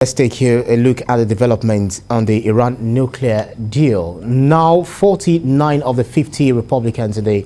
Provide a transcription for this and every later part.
Let's take a look at the developments on the Iran nuclear deal. Now, 49 of the 50 Republicans in the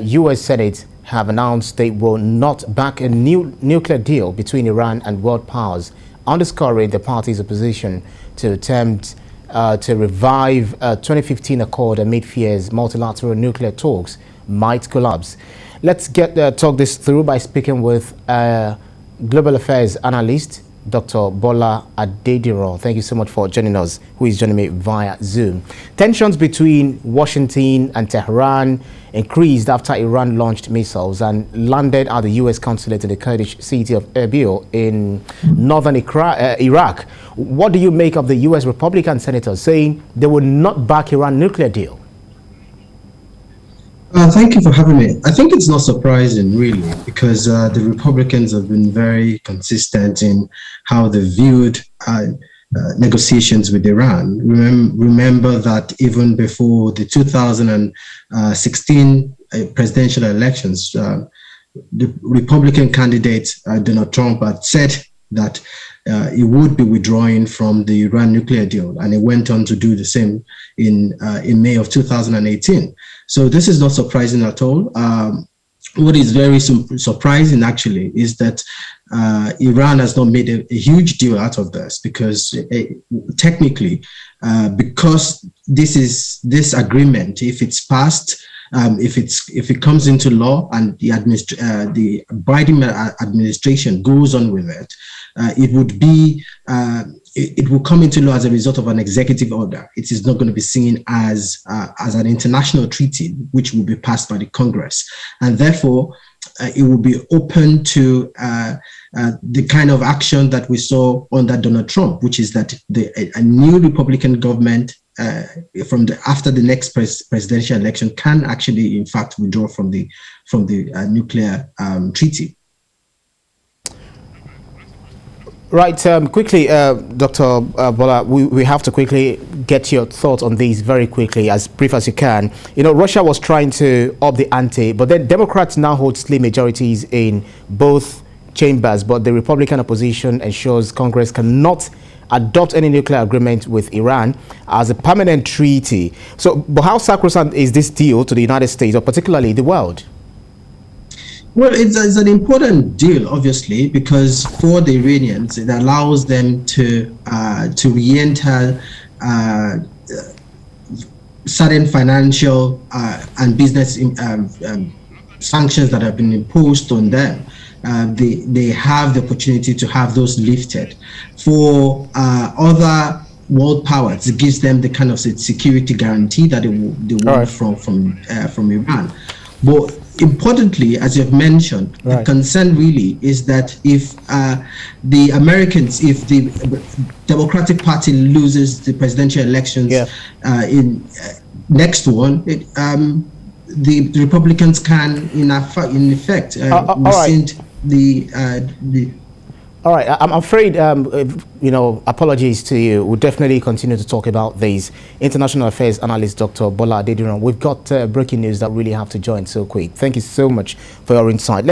U.S. Senate have announced they will not back a new nuclear deal between Iran and world powers, underscoring the party's opposition to attempt to revive a 2015 accord amid fears multilateral nuclear talks might collapse. Let's talk this through by speaking with global affairs analyst Dr. Bola Adediran. Thank you so much for joining us, who is joining me via Zoom. Tensions between Washington and Tehran increased after Iran launched missiles and landed at the U.S. consulate in the Kurdish city of Erbil in northern Iraq. What do you make of the U.S. Republican senators saying they will not back Iran nuclear deal? Thank you for having me. I think it's not surprising, really, because the Republicans have been very consistent in how they viewed negotiations with Iran. Remember that even before the 2016 presidential elections, the Republican candidate, Donald Trump, had said that he would be withdrawing from the Iran nuclear deal, and he went on to do the same in May of 2018. So this is not surprising at all. What is very surprising, actually, is that Iran has not made a huge deal out of this, because technically, because this agreement, if it's passed, if it comes into law and the Biden administration goes on with it, it would be it will come into law as a result of an executive order. It is not going to be seen as an international treaty, which will be passed by the Congress, and therefore it will be open to the kind of action that we saw under Donald Trump, which is that a new Republican government after the next presidential election can actually, in fact, withdraw from the nuclear treaty. Right. Quickly, Dr. Bola, we have to quickly get your thoughts on these very quickly, as brief as you can. You know, Russia was trying to up the ante, but then Democrats now hold slim majorities in both chambers, but the Republican opposition ensures Congress cannot adopt any nuclear agreement with Iran as a permanent treaty. So, but how sacrosanct is this deal to the United States, or particularly the world? Well, it's an important deal, obviously, because for the Iranians, it allows them to re-enter certain financial and business sanctions that have been imposed on them. They have the opportunity to have those lifted. For other world powers, it gives them the kind of security guarantee that they want from Iran. But importantly, as you've mentioned, the concern really is that if the Americans, if the Democratic Party loses the presidential elections in next one, the Republicans can, in effect, rescind the. All right, I'm afraid, you know, apologies to you. We'll definitely continue to talk about these. International Affairs Analyst Dr. Bola Adediran. We've got breaking news that really have to join so quick. Thank you so much for your insight.